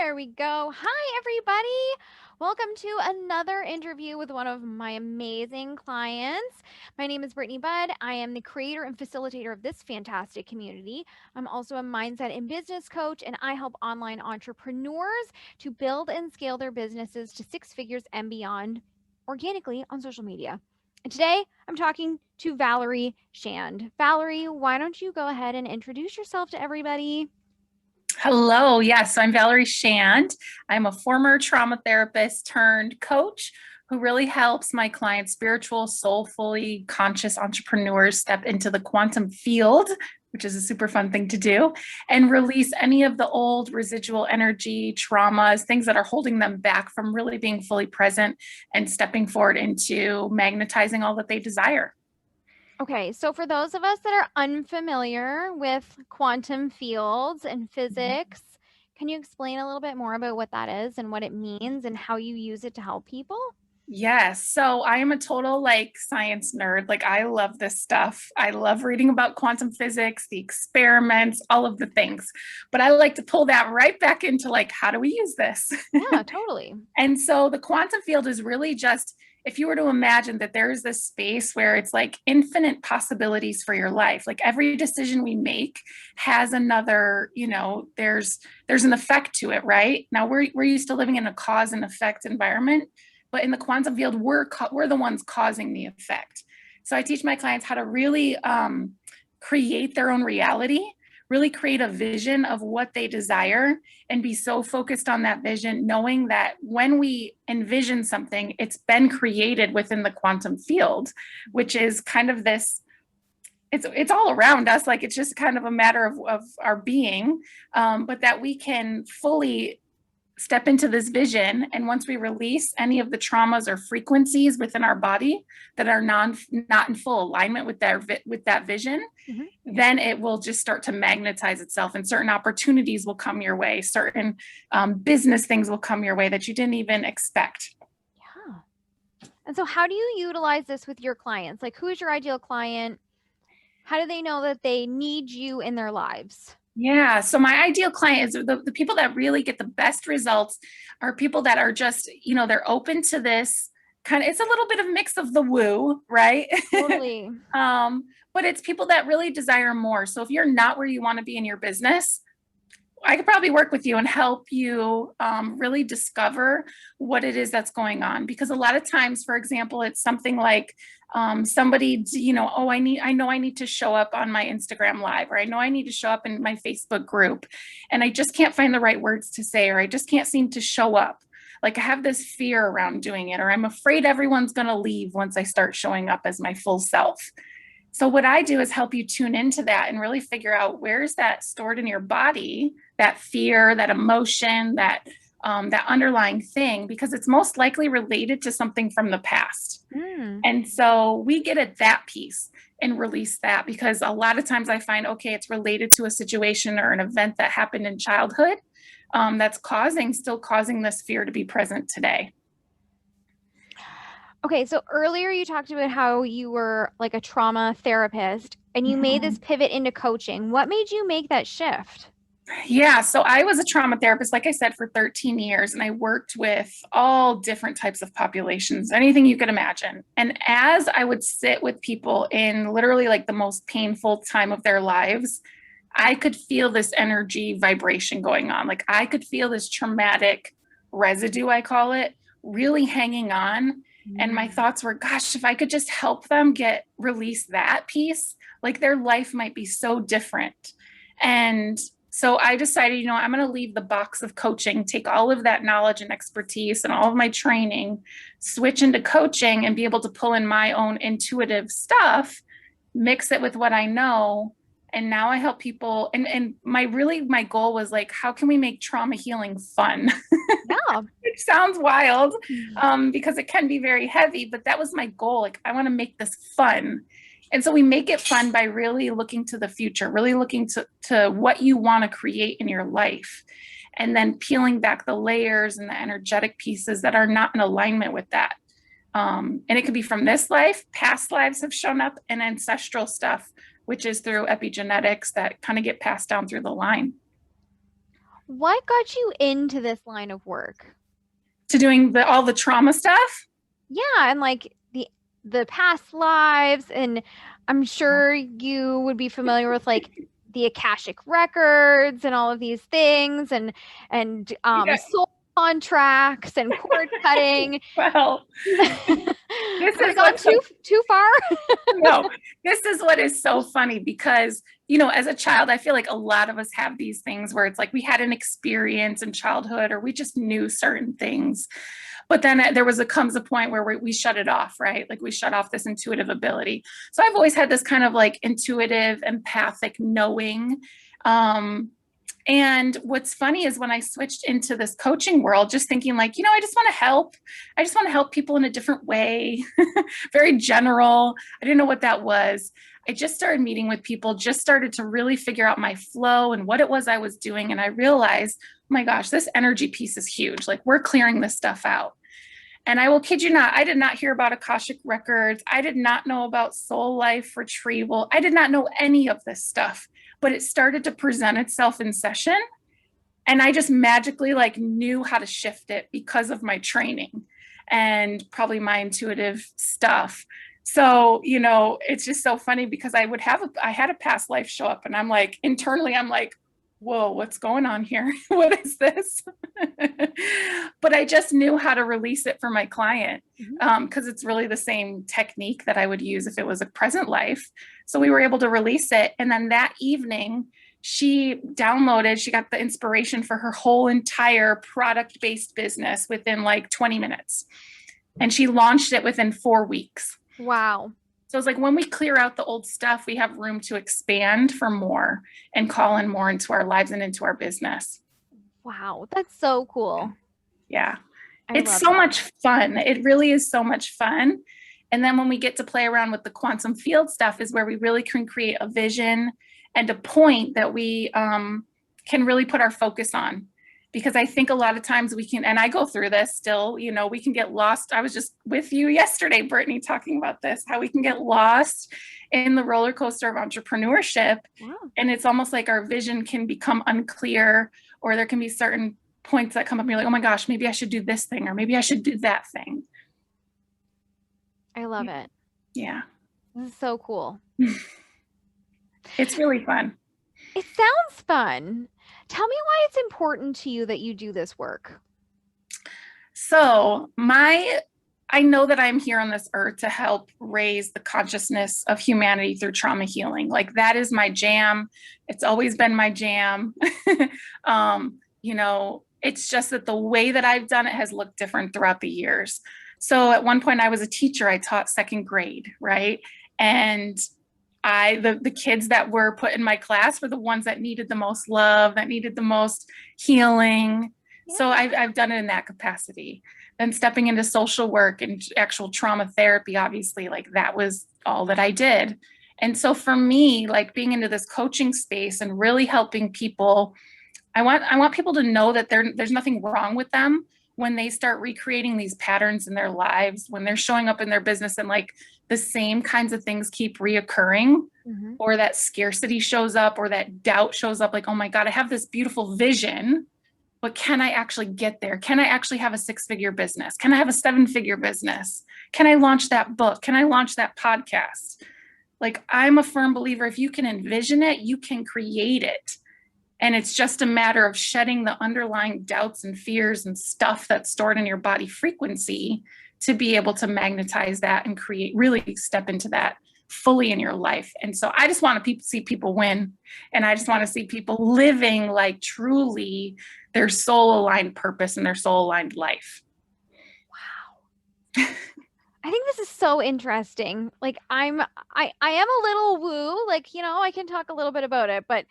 There we go. Hi, everybody. Welcome to another interview with one of my amazing clients. My name is Brittany Budd. I am the creator and facilitator of this fantastic community. I'm also a mindset and business coach, and I help online entrepreneurs to build and scale their businesses to six figures and beyond organically on social media. And today I'm talking to Valerie Shand. Valerie, why don't you go ahead and introduce yourself to everybody? Hello. Yes, I'm Valerie Shand. I'm a former trauma therapist turned coach who really helps my clients, spiritual, soulfully conscious entrepreneurs, step into the quantum field, which is a super fun thing to do, and release any of the old residual energy, traumas, things that are holding them back from really being fully present and stepping forward into magnetizing all that they desire. Okay, so for those of us that are unfamiliar with quantum fields and physics, can you explain a little bit more about what that is and what it means and how you use it to help people? Yes. So I am a total science nerd. I love this stuff. I love reading about quantum physics, the experiments, all of the things. But I like to pull that right back into how do we use this? Yeah, totally. And so the quantum field is really just if you were to imagine that there is this space where it's infinite possibilities for your life. Like every decision we make has another, there's an effect to it, right? Now we're used to living in a cause and effect environment. But in the quantum field, we're the ones causing the effect. So I teach my clients how to really create their own reality, really create a vision of what they desire, and be so focused on that vision, knowing that when we envision something, it's been created within the quantum field, which is kind of this. It's all around us. It's just kind of a matter of our being, but that we can fully step into this vision. And once we release any of the traumas or frequencies within our body that are not in full alignment with that vision, then it will just start to magnetize itself, and certain opportunities will come your way. Certain business things will come your way that you didn't even expect. Yeah. And so how do you utilize this with your clients? Like, who is your ideal client? How do they know that they need you in their lives? Yeah. So my ideal client is the people that really get the best results are people that are just, they're open to this kind of, it's a little bit of mix of the woo, right? Totally. But it's people that really desire more. So if you're not where you want to be in your business, I could probably work with you and help you really discover what it is that's going on. Because a lot of times, for example, it's something like somebody, oh, I know I need to show up on my Instagram live, or I know I need to show up in my Facebook group, and I just can't find the right words to say, or I just can't seem to show up. I have this fear around doing it, or I'm afraid everyone's going to leave once I start showing up as my full self. So what I do is help you tune into that and really figure out where is that stored in your body, that fear, that emotion, that underlying thing, because it's most likely related to something from the past. And so we get at that piece and release that, because a lot of times I find, okay, it's related to a situation or an event that happened in childhood that's still causing this fear to be present today. Okay, so earlier you talked about how you were like a trauma therapist and you made this pivot into coaching. What made you make that shift? Yeah, so I was a trauma therapist, like I said, for 13 years, and I worked with all different types of populations, anything you could imagine. And as I would sit with people in literally the most painful time of their lives, I could feel this energy vibration going on. I could feel this traumatic residue, I call it, really hanging on. And my thoughts were, gosh, if I could just help them release that piece, their life might be so different. And so I decided, I'm going to leave the box of coaching, take all of that knowledge and expertise and all of my training, switch into coaching, and be able to pull in my own intuitive stuff, mix it with what I know. And now I help people. And my goal was how can we make trauma healing fun? Yeah. It sounds wild because it can be very heavy, but that was my goal. I want to make this fun. And so we make it fun by really looking to the future, really looking to what you want to create in your life, and then peeling back the layers and the energetic pieces that are not in alignment with that. And it could be from this life, past lives have shown up, and ancestral stuff, which is through epigenetics that kind of get passed down through the line. What got you into this line of work? To doing all the trauma stuff. Yeah, and like the past lives, and I'm sure you would be familiar with like the Akashic records and all of these things, and Yeah. soul contracts and cord cutting. Well, this Have I is gone what's so too far? no, this is what is so funny because, as a child, I feel like a lot of us have these things where it's like we had an experience in childhood or we just knew certain things. But then comes a point where we shut it off, right? Like we shut off this intuitive ability. So I've always had this kind of like intuitive, empathic knowing. Um, and what's funny is when I switched into this coaching world, just thinking like, I just want to help. I just want to help people in a different way, very general. I didn't know what that was. I just started meeting with people, just started to really figure out my flow and what it was I was doing. And I realized, oh my gosh, this energy piece is huge. Like we're clearing this stuff out. And I will kid you not, I did not hear about Akashic records. I did not know about soul life retrieval. I did not know any of this stuff, but it started to present itself in session. And I just magically like knew how to shift it because of my training and probably my intuitive stuff. So, it's just so funny because I had a past life show up and I'm like, internally, I'm like, whoa, what's going on here? What is this? But I just knew how to release it for my client because it's really the same technique that I would use if it was a present life. So we were able to release it. And then that evening, she got the inspiration for her whole entire product-based business within like 20 minutes. And she launched it within 4 weeks. Wow. So it's like when we clear out the old stuff, we have room to expand for more and call in more into our lives and into our business. Wow, that's so cool. Yeah. I It's love so that. much fun. It really is so much fun. And then when we get to play around with the quantum field stuff is where we really can create a vision and a point that we can really put our focus on. Because I think a lot of times we can, and I go through this still, we can get lost. I was just with you yesterday, Brittany, talking about this, how we can get lost in the roller coaster of entrepreneurship. Wow. And it's almost like our vision can become unclear, or there can be certain points that come up and you're like, oh my gosh, maybe I should do this thing, or maybe I should do that thing. I love it. Yeah. This is so cool. It's really fun. It sounds fun. Tell me why it's important to you that you do this work. So I know that I'm here on this earth to help raise the consciousness of humanity through trauma healing. Like that is my jam. It's always been my jam. It's just that the way that I've done it has looked different throughout the years. So at one point I was a teacher. I taught second grade, right? And the kids that were put in my class were the ones that needed the most love, that needed the most healing. Yeah. So I've done it in that capacity. Then stepping into social work and actual trauma therapy, obviously, like that was all that I did. And so for me, like being into this coaching space and really helping people, I want people to know that there's nothing wrong with them when they start recreating these patterns in their lives, when they're showing up in their business and like the same kinds of things keep reoccurring, or that scarcity shows up, or that doubt shows up, like, oh my God, I have this beautiful vision, but can I actually get there? Can I actually have a 6-figure business? Can I have a 7-figure business? Can I launch that book? Can I launch that podcast? Like, I'm a firm believer, if you can envision it, you can create it. And it's just a matter of shedding the underlying doubts and fears and stuff that's stored in your body frequency to be able to magnetize that and really step into that fully in your life. And so I just want to see people win. And I just want to see people living like truly their soul aligned purpose and their soul aligned life. Wow. I think this is so interesting. Like I am a little woo, like, I can talk a little bit about it, but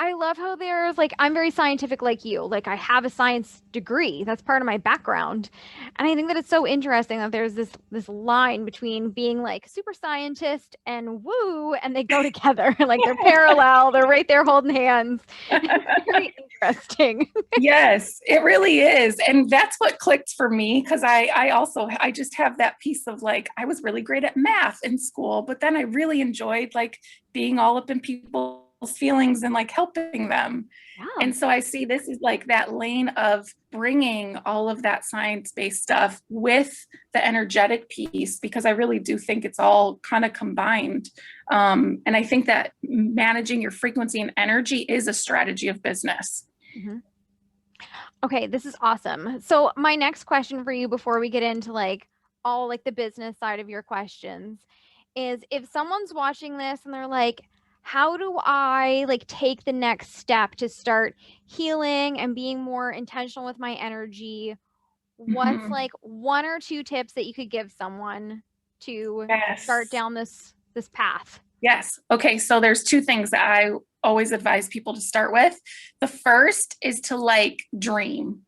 I love how there's like, I'm very scientific like you. Like I have a science degree. That's part of my background. And I think that it's so interesting that there's this line between being like super scientist and woo, and they go together. Like they're parallel. They're right there holding hands. It's very interesting. Yes, it really is. And that's what clicked for me, because I just have that piece of like, I was really great at math in school, but then I really enjoyed like being all up in people's feelings and like helping them. Yeah. And so I see this is like that lane of bringing all of that science-based stuff with the energetic piece, because I really do think it's all kind of combined. And I think that managing your frequency and energy is a strategy of business. Mm-hmm. Okay, this is awesome. So my next question for you before we get into like all like the business side of your questions is if someone's watching this and they're like, how do I like take the next step to start healing and being more intentional with my energy? What's Mm-hmm. like one or two tips that you could give someone to start Yes. down this path? Yes. Okay. So there's two things that I always advise people to start with. The first is to like dream.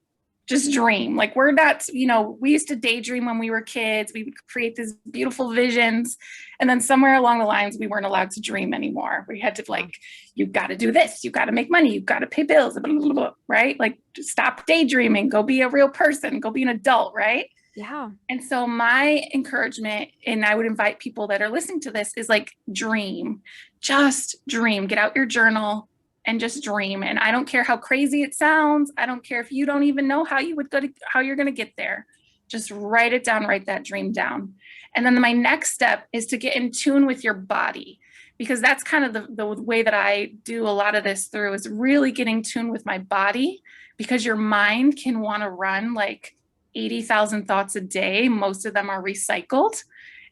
Just dream. Like we're not, we used to daydream when we were kids. We would create these beautiful visions. And then somewhere along the lines, we weren't allowed to dream anymore. We had to Yeah. like, you've got to do this. You've got to make money. You've got to pay bills, blah, blah, blah, right? Like stop daydreaming, go be a real person, go be an adult, right? Yeah. And so my encouragement, and I would invite people that are listening to this, is like dream, just dream, get out your journal and just dream. And I don't care how crazy it sounds. I don't care if you don't even know how you're going to get there. Just write it down, write that dream down. And then my next step is to get in tune with your body, because that's kind of the way that I do a lot of this through, is really getting tuned with my body, because your mind can want to run like 80,000 thoughts a day. Most of them are recycled.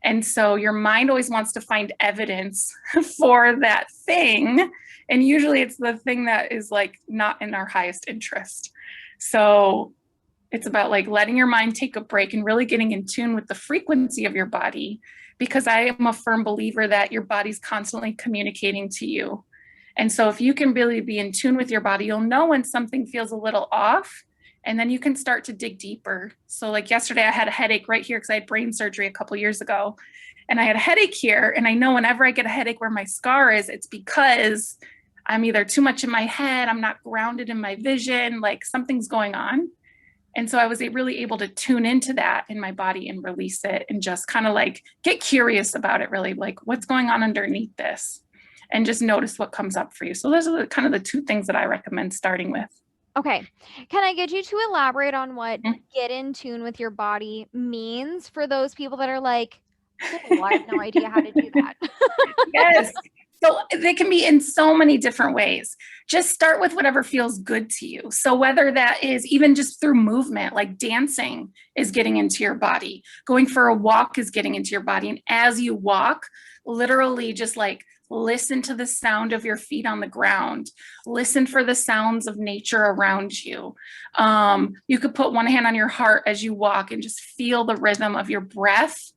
And so your mind always wants to find evidence for that thing. And usually it's the thing that is like not in our highest interest. So it's about like letting your mind take a break and really getting in tune with the frequency of your body, because I am a firm believer that your body's constantly communicating to you. And so if you can really be in tune with your body, you'll know when something feels a little off, and then you can start to dig deeper. So like yesterday I had a headache right here because I had brain surgery a couple years ago, and I had a headache here. And I know whenever I get a headache where my scar is, it's because I'm either too much in my head, I'm not grounded in my vision, like something's going on. And so I was really able to tune into that in my body and release it, and just kind of like get curious about it, really like what's going on underneath this, and just notice what comes up for you. So those are kind of the two things that I recommend starting with. Okay. Can I get you to elaborate on what Mhm. get in tune with your body means for those people that are like, cool, I have no idea how to do that? Yes. So they can be in so many different ways. Just start with whatever feels good to you. So whether that is even just through movement, like dancing is getting into your body, going for a walk is getting into your body. And as you walk, literally just like listen to the sound of your feet on the ground, listen for the sounds of nature around you. You could put one hand on your heart as you walk and just feel the rhythm of your breath.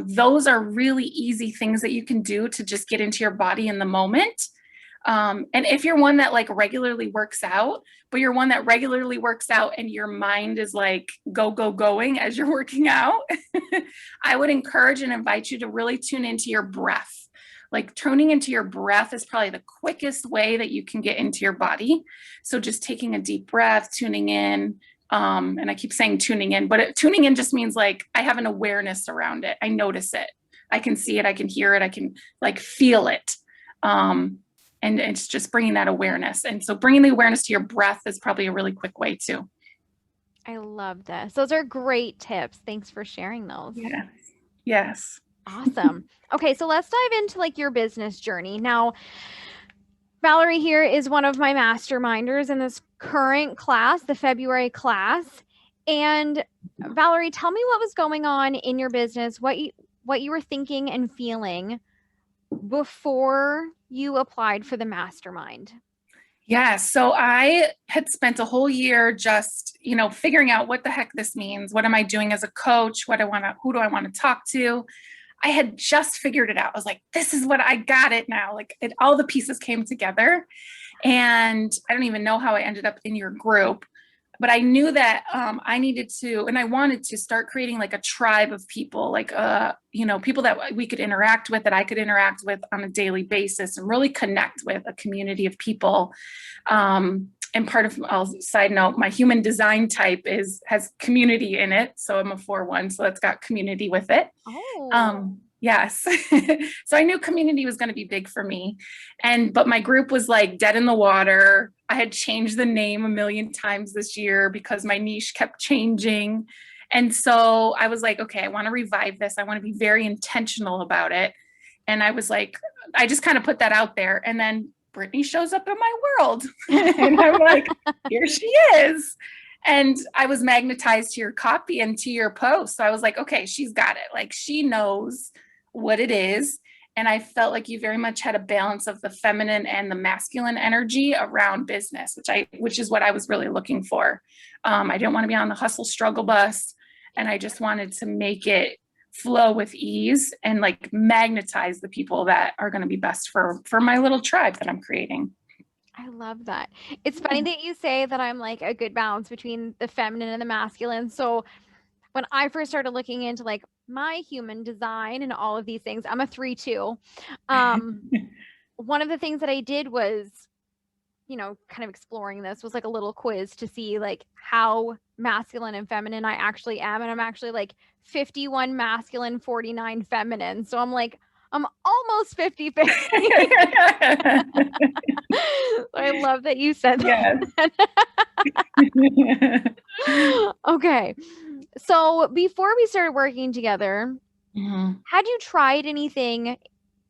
Those are really easy things that you can do to just get into your body in the moment. And if you're one that like regularly works out, but you're one that regularly works out and your mind is like going as you're working out, I would encourage and invite you to really tune into your breath. Like tuning into your breath is probably the quickest way that you can get into your body. So just taking a deep breath, tuning in. And I keep saying tuning in, but tuning in just means like I have an awareness around it. I notice it. I can see it. I can hear it. I can like feel it. And it's just bringing that awareness. And so bringing the awareness to your breath is probably a really quick way too. I love this. Those are great tips. Thanks for sharing those. Yes. Yes. Awesome. Okay, so let's dive into like your business journey. Now, Valerie here is one of my masterminders in this current class, the February class. And Valerie, tell me what was going on in your business, what you were thinking and feeling before you applied for the mastermind. Yeah. So I had spent a whole year just, figuring out what the heck this means. What am I doing as a coach? Who do I want to talk to? I had just figured it out. I was like, this is what I got it now. Like all the pieces came together, and I don't even know how I ended up in your group, but I knew that I needed to, and I wanted to start creating like a tribe of people, like, people that we could interact with, that I could interact with on a daily basis, and really connect with a community of people. And part of, side note, my human design type has community in it. So I'm a 4/1, so that's got community with it. Oh. Yes. So I knew community was going to be big for me. But my group was like dead in the water. I had changed the name a million times this year because my niche kept changing. And so I was like, okay, I want to revive this. I want to be very intentional about it. And I was like, I just kind of put that out there. And then Brittany shows up in my world. And I'm like, here she is. And I was magnetized to your copy and to your post. So I was like, okay, she's got it. Like she knows what it is. And I felt like you very much had a balance of the feminine and the masculine energy around business, which is what I was really looking for. I didn't want to be on the hustle struggle bus, and I just wanted to make it flow with ease and like magnetize the people that are going to be best for my little tribe that I'm creating. I love that. It's funny that you say that I'm like a good balance between the feminine and the masculine. So when I first started looking into like my human design and all of these things, I'm a 3-2. One of the things that I did was, kind of exploring this was like a little quiz to see like how masculine and feminine I actually am. And I'm actually like 51 masculine, 49 feminine. So I'm like, I'm almost 50-50. I love that you said that. Okay. So before we started working together, had you tried anything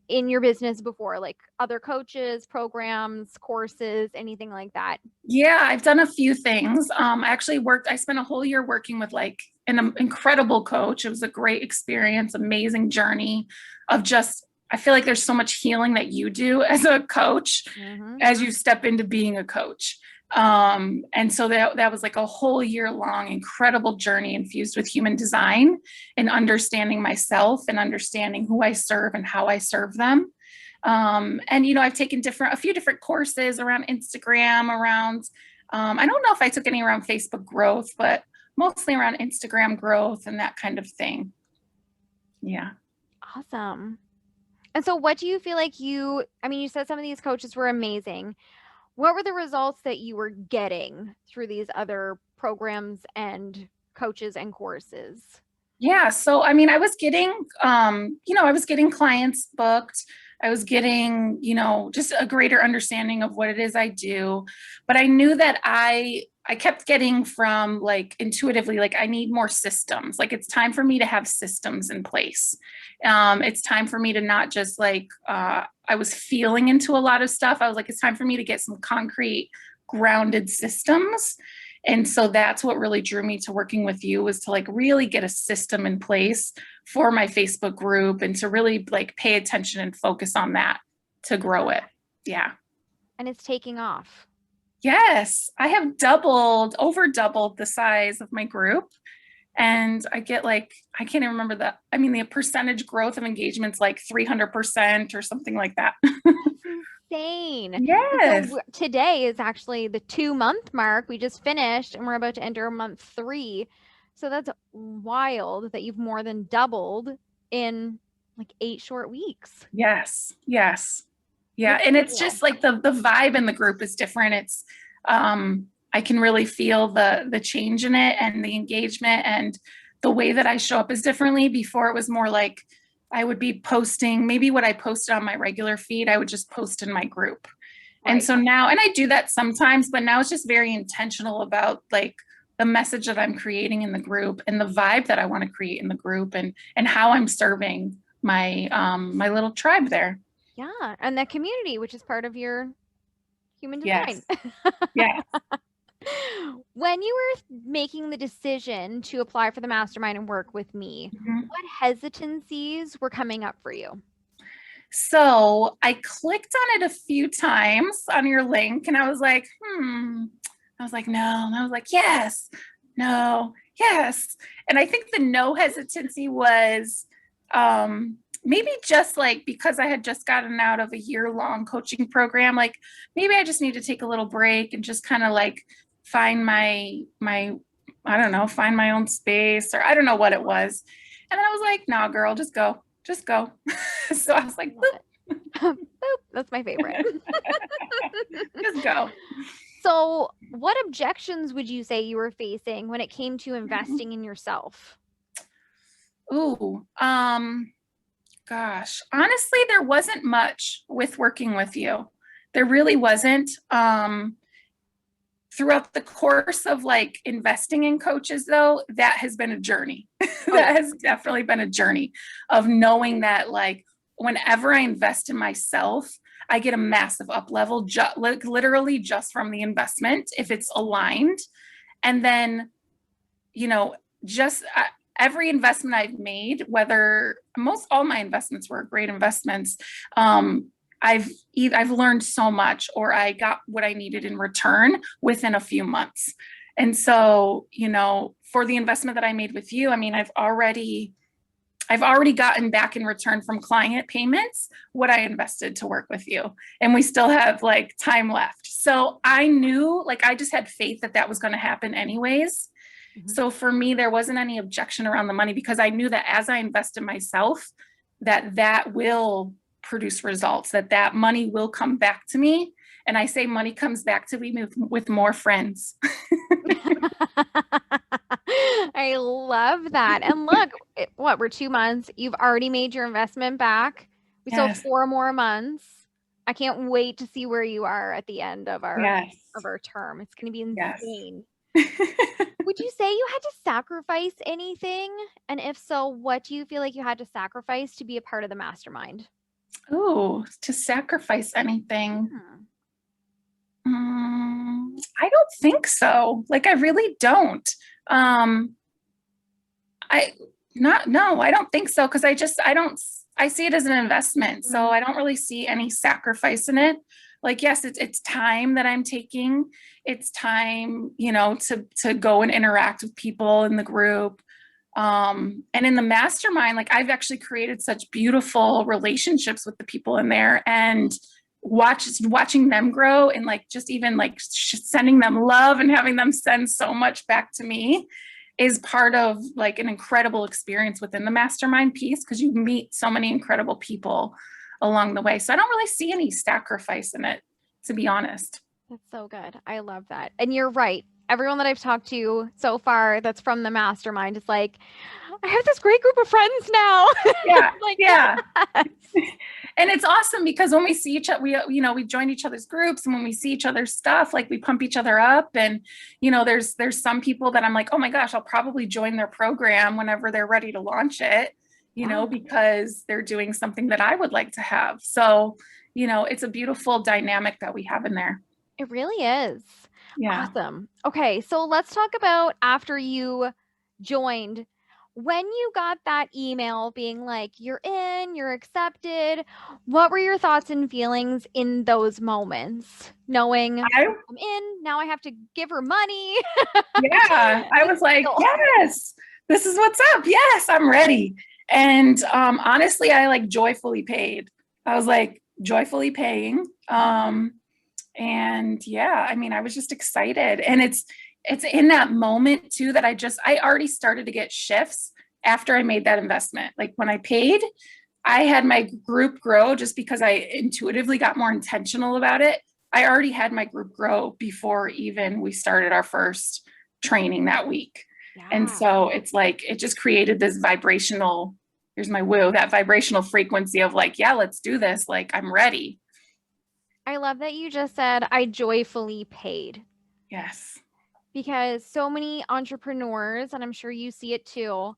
in your business before, like other coaches, programs, courses, anything like that? Yeah, I've done a few things. I spent a whole year working with like an incredible coach. It was a great experience, amazing journey of just, I feel like there's so much healing that you do as a coach as you step into being a coach. And so that was like a whole year long, incredible journey infused with human design and understanding myself and understanding who I serve and how I serve them. I've taken a few different courses around Instagram, I don't know if I took any around Facebook growth, but mostly around Instagram growth and that kind of thing. Yeah. Awesome. And so what do you feel like you said some of these coaches were amazing. What were the results that you were getting through these other programs and coaches and courses? Yeah. So, I was getting, I was getting clients booked. I was getting, just a greater understanding of what it is I do. But I knew that I kept getting from like intuitively, like I need more systems. Like it's time for me to have systems in place. It's time for me to not just I was feeling into a lot of stuff. I was like, it's time for me to get some concrete grounded systems. And so that's what really drew me to working with you, was to like really get a system in place for my Facebook group and to really like pay attention and focus on that to grow it. Yeah. And it's taking off. Yes, I have over doubled the size of my group. And I get like, I can't even remember that. The percentage growth of engagement's like 300% or something like that. Insane. Yes. So today is actually the 2-month mark. We just finished and we're about to enter month 3. So that's wild that you've more than doubled in like 8 short weeks. Yes. Yes. Yeah. And it's just like the vibe in the group is different. It's, I can really feel the change in it and the engagement, and the way that I show up is differently. Before it was more like I would be posting maybe what I posted on my regular feed, I would just post in my group. Right. And so now, and I do that sometimes, but now it's just very intentional about like the message that I'm creating in the group and the vibe that I want to create in the group, and how I'm serving my my little tribe there. Yeah, and that community, which is part of your human design. Yes. When you were making the decision to apply for the mastermind and work with me, what hesitancies were coming up for you? So I clicked on it a few times on your link, and I was like, I was like, no. And I was like, yes, no, yes. And I think the no hesitancy was maybe just like because I had just gotten out of a year-long coaching program, like maybe I just need to take a little break and just kind of like find my I don't know, find my own space, or I don't know what it was. And then I was like, no, girl, just go. So I was like, boop. Boop, that's my favorite. Just go. So what objections would you say you were facing when it came to investing in yourself? Ooh, gosh, honestly, there wasn't much with working with you. There really wasn't. Throughout the course of like investing in coaches, though, that has been a journey. Oh yeah. That has definitely been a journey of knowing that, like, whenever I invest in myself, I get a massive up level, literally just from the investment if it's aligned. And then, you know, just every investment I've made, whether most all my investments were great investments, I've learned so much, or I got what I needed in return within a few months. And so, you know, for the investment that I made with you, I mean, I've already gotten back in return from client payments what I invested to work with you. And we still have like time left. So I knew, like, I just had faith that that was going to happen anyways. Mhm. So for me, there wasn't any objection around the money, because I knew that as I invest in myself, that that will produce results, that that money will come back to me. And I say money comes back to me with more friends. I love that. And look, what, we're 2 months. You've already made your investment back. We still have Yes. 4 more months. I can't wait to see where you are at the end of Yes. our term. It's going to be Yes. insane. Would you say you had to sacrifice anything? And if so, what do you feel like you had to sacrifice to be a part of the mastermind? Oh, to sacrifice anything. Hmm. I don't think so. Like, I really don't. Um, I not no, I don't think so, because I don't, I see it as an investment. So Mhm. I don't really see any sacrifice in it. Like, yes, it's time that I'm taking. It's time, you know, to go and interact with people in the group. And in the mastermind, like, I've actually created such beautiful relationships with the people in there, and watching them grow, and like just even like sending them love and having them send so much back to me is part of like an incredible experience within the mastermind piece, because you meet so many incredible people along the way. So I don't really see any sacrifice in it, to be honest. That's so good. I love that. And you're right. Everyone that I've talked to so far that's from the mastermind is like, I have this great group of friends now. Yeah, Like, yeah. yes. And it's awesome because when we see each other, we, you know, we join each other's groups, and when we see each other's stuff, like, we pump each other up. And, you know, there's some people that I'm like, oh my gosh, I'll probably join their program whenever they're ready to launch it, you Yeah, know, because they're doing something that I would like to have. So, you know, it's a beautiful dynamic that we have in there. it really is. Yeah. Awesome. Okay, so let's talk about after you joined. When you got that email being like, you're in, you're accepted, what were your thoughts and feelings in those moments? Knowing I, I'm in, now I have to give her money. yeah, I The was like, deal. yes, this is what's up. Yes, I'm ready. And honestly, I like joyfully paid. I was like joyfully paying. And yeah, I mean, I was just excited. And it's in that moment too that I already started to get shifts after I made that investment. Like, when I paid, I had my group grow just because I intuitively got more intentional about it. I already had my group grow before even we started our first training that week. And Yeah. so it's like, it just created this vibrational, here's my woo, that vibrational frequency of like, yeah, let's do this. Like, I'm ready. I love that you just said, I joyfully paid, Yes. because so many entrepreneurs, and I'm sure you see it too,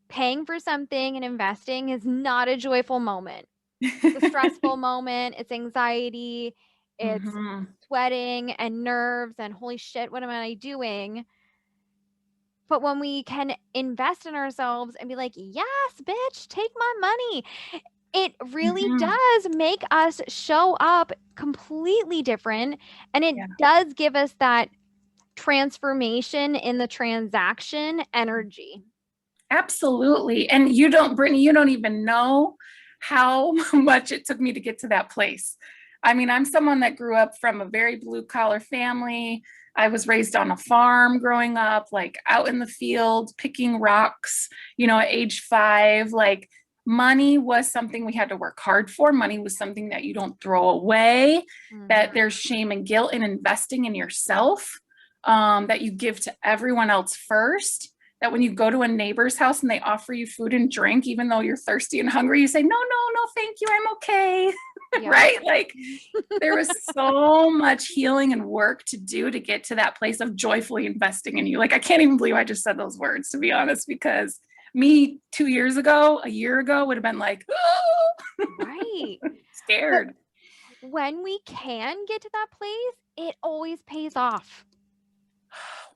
paying for something and investing is not a joyful moment. It's a stressful moment, it's anxiety, it's Mm-hmm. sweating and nerves and holy shit, what am I doing? But when we can invest in ourselves and be like, yes, bitch, take my money, it really Mm-hmm. does make us show up completely different. And it Yeah, does give us that transformation in the transaction energy. absolutely. And Brittany, you don't even know how much it took me to get to that place. I mean, I'm someone that grew up from a very blue collar family. I was raised on a farm growing up, like out in the field, picking rocks, you know, at age 5. Like, money was something we had to work hard for. Money was something that you don't throw away, Mhm. that there's shame and guilt in investing in yourself, that you give to everyone else first. that when you go to a neighbor's house and they offer you food and drink, even though you're thirsty and hungry, you say, no, no, no, thank you, I'm okay. Yeah. Right? Like there was so much healing and work to do to get to that place of joyfully investing in you. Like, I can't even believe I just said those words, to be honest, because me 2 years ago, a year ago would have been like, oh, Right. scared. But when we can get to that place, it always pays off.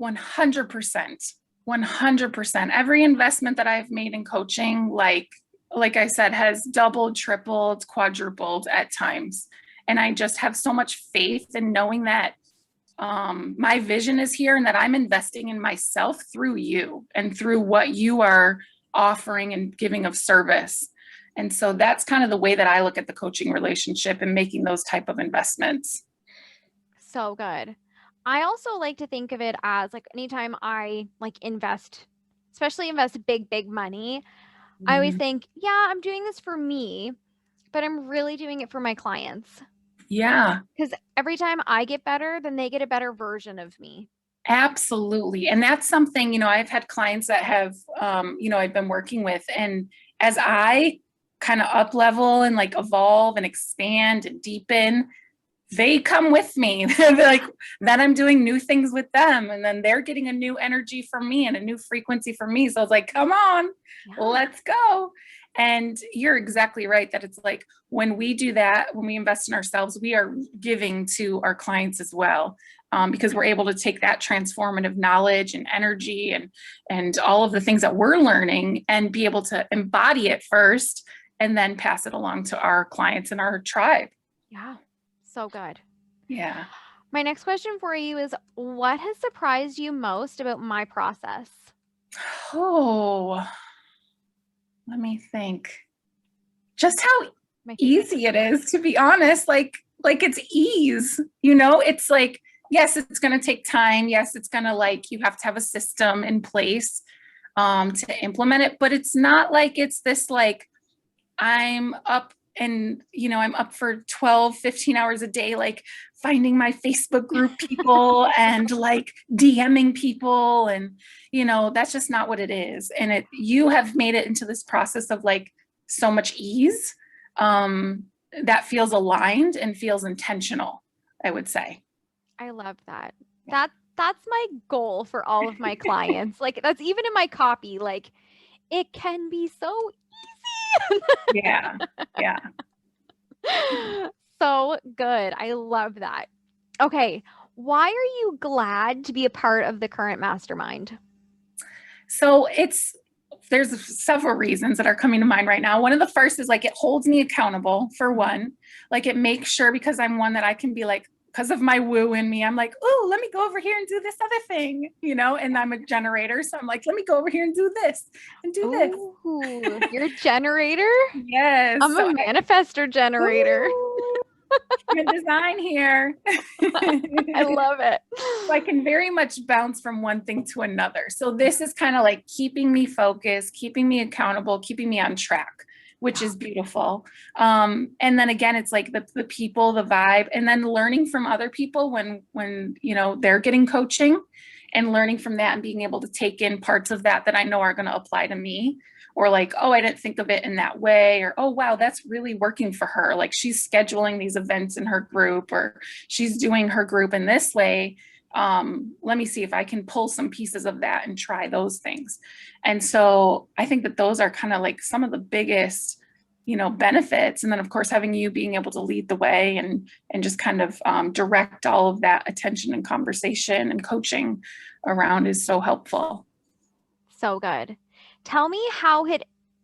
100%. 100%. Every investment that I've made in coaching, like I said, has doubled, tripled, quadrupled at times. And I just have so much faith in knowing that my vision is here and that I'm investing in myself through you and through what you are offering and giving of service. And so that's kind of the way that I look at the coaching relationship and making those type of investments. So good. I also like to think of it as like anytime I like invest, especially invest big money, I always Mhm. think, yeah, I'm doing this for me, but I'm really doing it for my clients. Yeah. Because every time I get better, then they get a better version of me. Absolutely. And that's something, I've had clients that have, I've been working with. And as I kind of up level and like evolve and expand and deepen, they come with me. They're like, then I'm doing new things with them. And then they're getting a new energy from me and a new frequency from me. So it's like, come on, Yeah. let's go. And you're exactly right that it's like when we do that, when we invest in ourselves, we are giving to our clients as well. Because we're able to take that transformative knowledge and energy and all of the things that we're learning and be able to embody it first and then pass it along to our clients and our tribe. Yeah. So good. Yeah. My next question for you is what has surprised you most about my process? Oh, let me think. Just how My favorite. easy it is, to be honest. Like it's ease, it's like, yes, it's going to take time. Yes, it's going to like, you have to have a system in place to implement it, but it's not like it's this like I'm up and I'm up for 12, 15 hours a day, like finding my Facebook group people and like DMing people. And, that's just not what it is. And you have made it into this process of like so much ease that feels aligned and feels intentional, I would say. I love that. Yeah. That's my goal for all of my clients. Like that's even in my copy. Like it can be so Yeah. Yeah. so good. I love that. Okay, why are you glad to be a part of the current mastermind? So there's several reasons that are coming to mind right now. One of the first is like it holds me accountable for one. Like it makes sure because I'm one that I can be like, because of my woo in me, I'm like, oh, let me go over here and do this other thing, and I'm a generator. So I'm like, let me go over here and do this and do this. Oh, you're a generator? Yes. I'm a manifester generator. Ooh, human design here. I love it. So I can very much bounce from one thing to another. So this is kind of like keeping me focused, keeping me accountable, keeping me on track, which is beautiful. And then again, it's like the people, the vibe, and then learning from other people when they're getting coaching and learning from that and being able to take in parts of that I know are going to apply to me. Or like, oh, I didn't think of it in that way. Or, oh, wow, that's really working for her. Like she's scheduling these events in her group or she's doing her group in this way. Let me see if I can pull some pieces of that and try those things. And so I think that those are kind of like some of the biggest, benefits. And then of course, having you being able to lead the way and just kind of direct all of that attention and conversation and coaching around is so helpful. So good. Tell me how it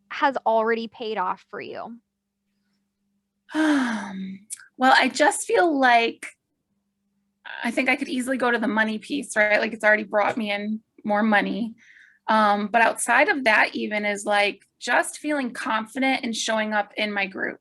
has already paid off for you. Well, I just feel like I think I could easily go to the money piece, right? Like it's already brought me in more money. But outside of that, even is like just feeling confident in showing up in my group,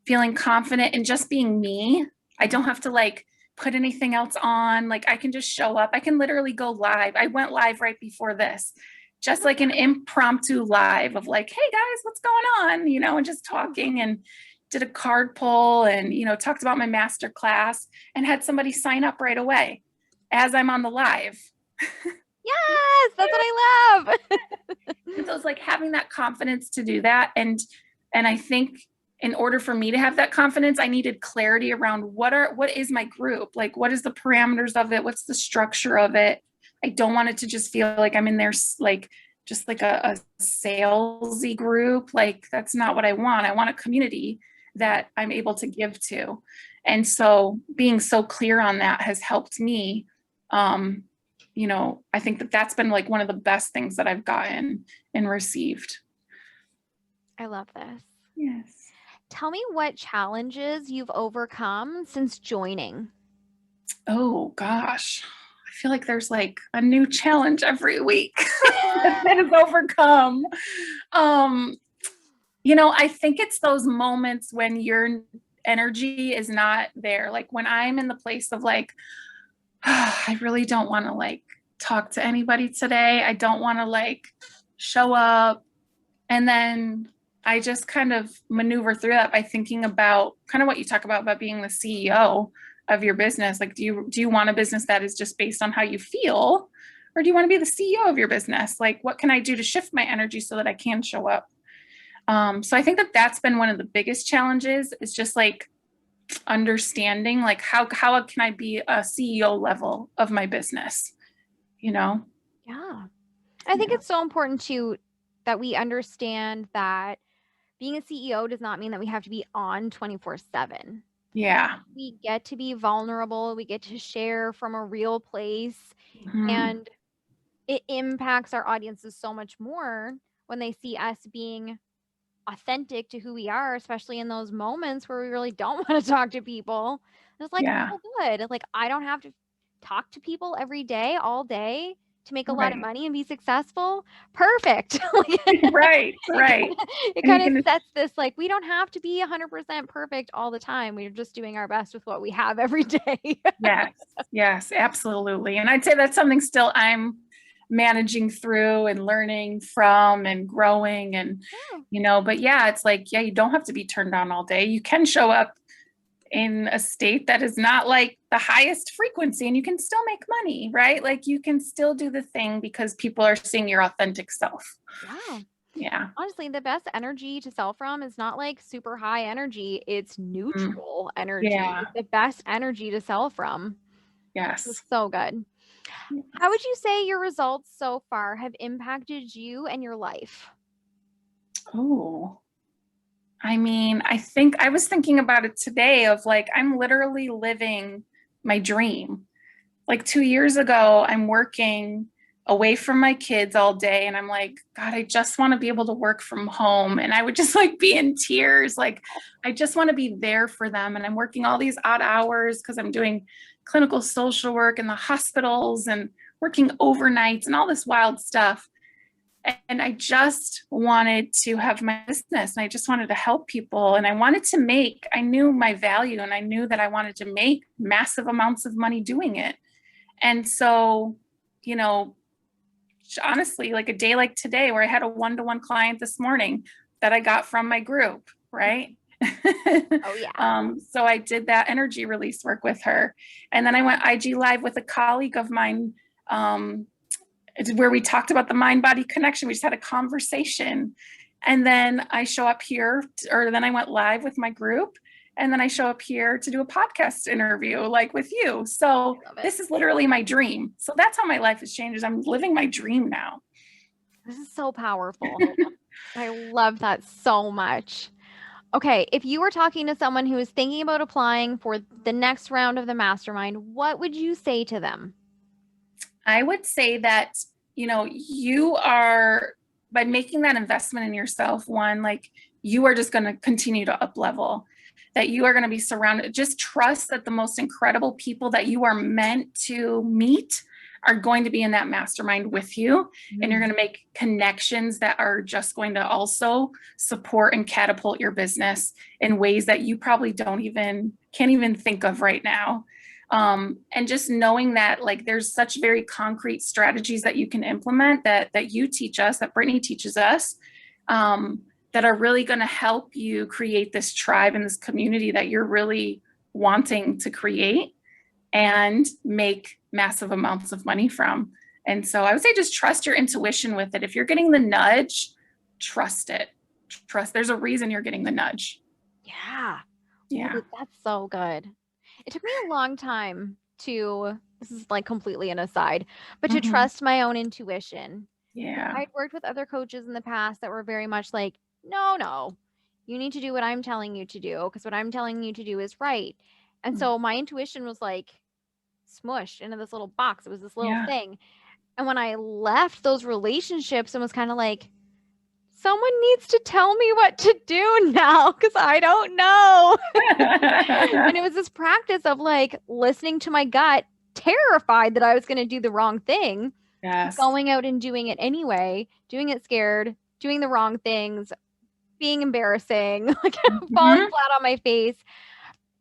feeling confident in just being me. I don't have to like put anything else on. Like I can just show up. I can literally go live. I went live right before this, just like an impromptu live of like, hey guys, what's going on? And just talking and did a card pull and, talked about my master class and had somebody sign up right away as I'm on the live. Yes, that's what I love. And so it's like having that confidence to do that. And I think in order for me to have that confidence, I needed clarity around what is my group? Like, what is the parameters of it? What's the structure of it? I don't want it to just feel like I'm in there like just like a salesy group. Like, that's not what I want. I want a community that I'm able to give to. And so being so clear on that has helped me. I think that that's been like one of the best things that I've gotten and received. I love this. Yes. Tell me what challenges you've overcome since joining. Oh gosh. I feel like there's like a new challenge every week that is overcome. Um, I think it's those moments when your energy is not there. Like when I'm in the place of like, I really don't want to like talk to anybody today. I don't want to like show up. And then I just kind of maneuver through that by thinking about kind of what you talk about being the CEO of your business. Like, do you want a business that is just based on how you feel? Or do you want to be the CEO of your business? Like, what can I do to shift my energy so that I can show up? So I think that that's been one of the biggest challenges is just like understanding like how can I be a CEO level of my business, you know? Yeah. I think Yeah. it's so important to that we understand that being a CEO does not mean that we have to be on 24/7. Yeah. We get to be vulnerable, we get to share from a real place, Mhm. and it impacts our audiences so much more when they see us being authentic to who we are, especially in those moments where we really don't want to talk to people. It's like, Yeah. oh, good. Like, I don't have to talk to people every day, all day to make a lot of Right. money and be successful. Perfect. Like, Right. Right. it And you kind of can sets this like we don't have to be 100% perfect all the time. We're just doing our best with what we have every day. yes, yes, absolutely. And I'd say that's something still I'm managing through and learning from and growing and Oh, but yeah, it's like, yeah, you don't have to be turned on all day. You can show up in a state that is not like the highest frequency and you can still make money, right? Like you can still do the thing because people are seeing your authentic self. yeah. Yeah. Honestly, the best energy to sell from is not like super high energy, it's Mm. neutral energy. Yeah. It's the best energy to sell from. Yes. It's so good. How would you say your results so far have impacted you and your life? Oh, I mean, I think I was thinking about it today of like, I'm literally living my dream. Like 2 years ago, I'm working away from my kids all day. And I'm like, God, I just want to be able to work from home. And I would just like be in tears. Like, I just want to be there for them. And I'm working all these odd hours because I'm doing clinical social work in the hospitals and working overnights and all this wild stuff. And I just wanted to have my business and I just wanted to help people. And I knew my value and I knew that I wanted to make massive amounts of money doing it. And so, you know, honestly, like a day like today, where I had a one-to-one client this morning that I got from my group, right? Oh, yeah. So I did that energy release work with her. And then I went IG Live with a colleague of mine where we talked about the mind body connection. We just had a conversation. And then I show up here, or then I went live with my group. And then I show up here to do a podcast interview like with you. So I love it. this is literally my dream. So that's how my life has changed. I'm living my dream now. This is so powerful. I love that so much. Okay, if you were talking to someone who is thinking about applying for the next round of the mastermind, what would you say to them? I would say that, you are, by making that investment in yourself, one, like you are just going to continue to up level, that you are going to be surrounded. Just trust that the most incredible people that you are meant to meet are going to be in that mastermind with you. And you're going to make connections that are just going to also support and catapult your business in ways that you probably can't even think of right now. And just knowing that like there's such very concrete strategies that you can implement that you teach us, that Brittany teaches us, that are really going to help you create this tribe and this community that you're really wanting to create and make massive amounts of money from. And so I would say just trust your intuition with it. If you're getting the nudge, trust it. Trust there's a reason you're getting the nudge. Yeah. Ooh, Yeah. that's so good. It took me a long time to, this is like completely an aside, but to Mhm. trust my own intuition. Because Yeah. I'd worked with other coaches in the past that were very much like, no, no, you need to do what I'm telling you to do because what I'm telling you to do is right. And so my intuition was like smushed into this little box. It was this little Yeah. thing. And when I left those relationships, it was kind of like, someone needs to tell me what to do now because I don't know. And it was this practice of like listening to my gut, terrified that I was going to do the wrong thing, Yes. going out and doing it anyway, doing it scared, doing the wrong things, being embarrassing, like falling Mhm. flat on my face.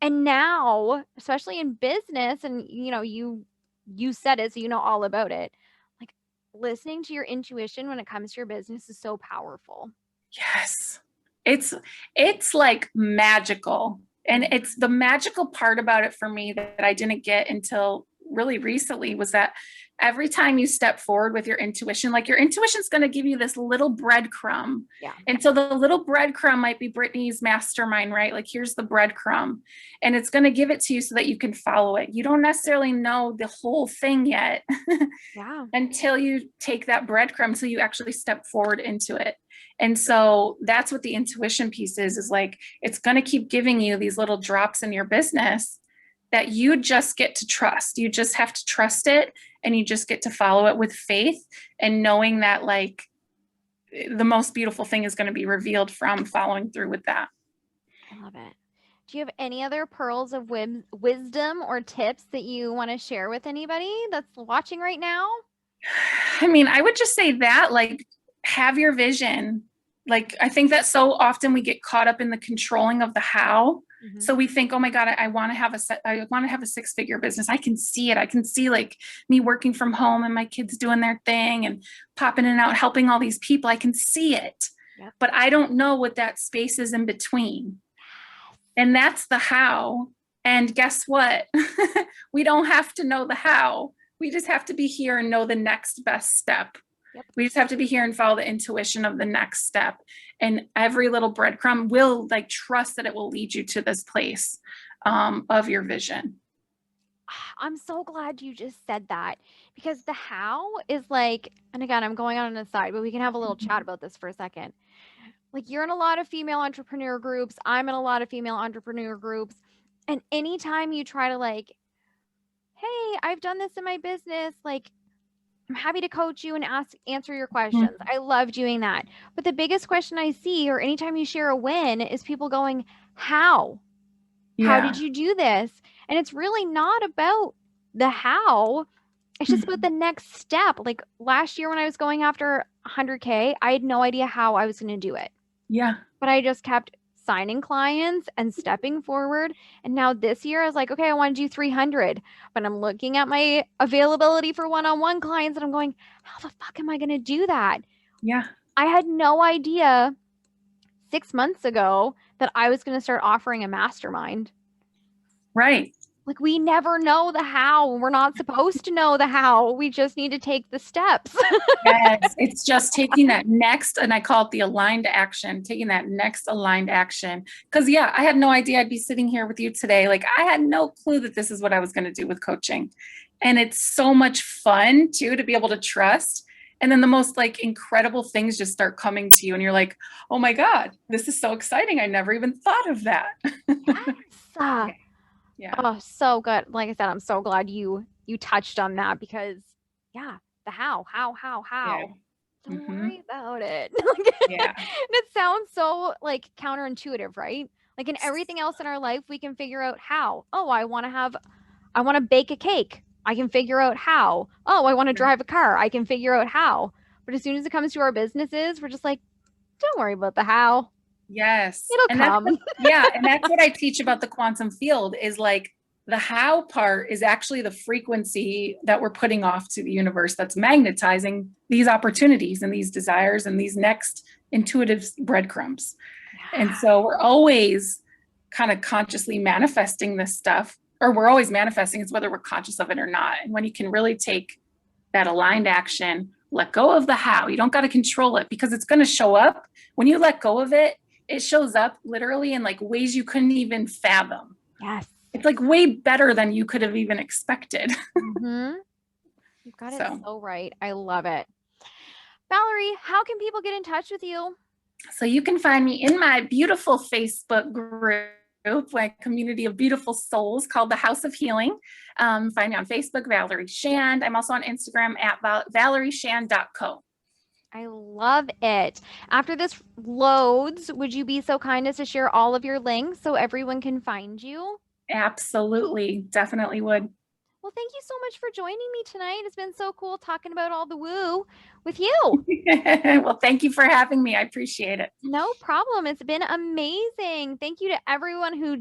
And now, especially in business, and you said it, so you know all about it. Like listening to your intuition when it comes to your business is so powerful. Yes. It's like magical. And it's the magical part about it for me that I didn't get until really recently was that every time you step forward with your intuition, like your intuition's going to give you this little breadcrumb. Yeah. And so the little breadcrumb might be Brittany's mastermind, right? Like here's the breadcrumb. And it's going to give it to you so that you can follow it. You don't necessarily know the whole thing yet Yeah. until you take that breadcrumb, so you actually step forward into it. And so that's what the intuition piece is like, it's going to keep giving you these little drops in your business that you just get to trust. You just have to trust it and you just get to follow it with faith and knowing that like the most beautiful thing is going to be revealed from following through with that. I love it. Do you have any other pearls of wisdom or tips that you want to share with anybody that's watching right now? I mean, I would just say that like have your vision. Like I think that so often we get caught up in the controlling of the how. Mm-hmm. So we think, oh my God, I want to have I want to have a 6-figure business. I can see it. I can see like me working from home and my kids doing their thing and popping in and out, helping all these people. I can see it, Yep. but I don't know what that space is in between. And that's the how. And guess what? We don't have to know the how. We just have to be here and know the next best step. Yep. We just have to be here and follow the intuition of the next step. And every little breadcrumb will like trust that it will lead you to this place of your vision. I'm so glad you just said that because the how is like, and again, I'm going on an aside, but we can have a little chat about this for a second. Like, you're in a lot of female entrepreneur groups, I'm in a lot of female entrepreneur groups. And anytime you try to, like, hey, I've done this in my business, like, I'm happy to coach you and answer your questions. I love doing that. But the biggest question I see, or anytime you share a win, is people going, how? How did Yeah. you do this? And it's really not about the how. It's just about the next step. Like last year when I was going after 100K, I had no idea how I was going to do it. Yeah. But I just kept signing clients and stepping forward. And now this year I was like, okay, I want to do 300. But I'm looking at my availability for one-on-one clients and I'm going, how the fuck am I going to do that? Yeah. I had no idea 6 months ago that I was going to start offering a mastermind. Right. Like, we never know the how. We're not supposed to know the how. We just need to take the steps. Yes, it's just taking that next, and I call it the aligned action, taking that next aligned action. Because, yeah, I had no idea I'd be sitting here with you today. Like, I had no clue that this is what I was going to do with coaching. And it's so much fun, too, to be able to trust. And then the most like incredible things just start coming to you, and you're like, oh my God, this is so exciting. I never even thought of that. Yes. Yeah. Oh, so good. Like I said, I'm so glad you touched on that because, yeah, the how. Yeah. Don't Mm-hmm. worry about it. Yeah. And it sounds so like counterintuitive, right? Like in everything else in our life, we can figure out how. Oh, I want to bake a cake. I can figure out how. Oh, I want to drive a car. I can figure out how. But as soon as it comes to our businesses, we're just like, don't worry about the how. Yes. It'll And come. and that's what I teach about the quantum field is like the how part is actually the frequency that we're putting off to the universe that's magnetizing these opportunities and these desires and these next intuitive breadcrumbs. And so we're always kind of consciously manifesting this stuff, or we're always manifesting. It's whether we're conscious of it or not. And when you can really take that aligned action, let go of the how. You don't got to control it because it's going to show up. When you let go of it, it shows up literally in like ways you couldn't even fathom. Yes. It's like way better than you could have even expected. Mm-hmm. You've got it So, so right. I love it. Valerie, how can people get in touch with you? so you can find me in my beautiful Facebook group, my community of beautiful souls called the House of Healing. Find me on Facebook, Valerie Shand. I'm also on Instagram at valerieshand.co. I love it. After this loads, would you be so kind as to share all of your links so everyone can find you? Absolutely, definitely would. Well, thank you so much for joining me tonight. It's been so cool talking about all the woo with you. Well, thank you for having me. I appreciate it. No problem. It's been amazing. Thank you to everyone who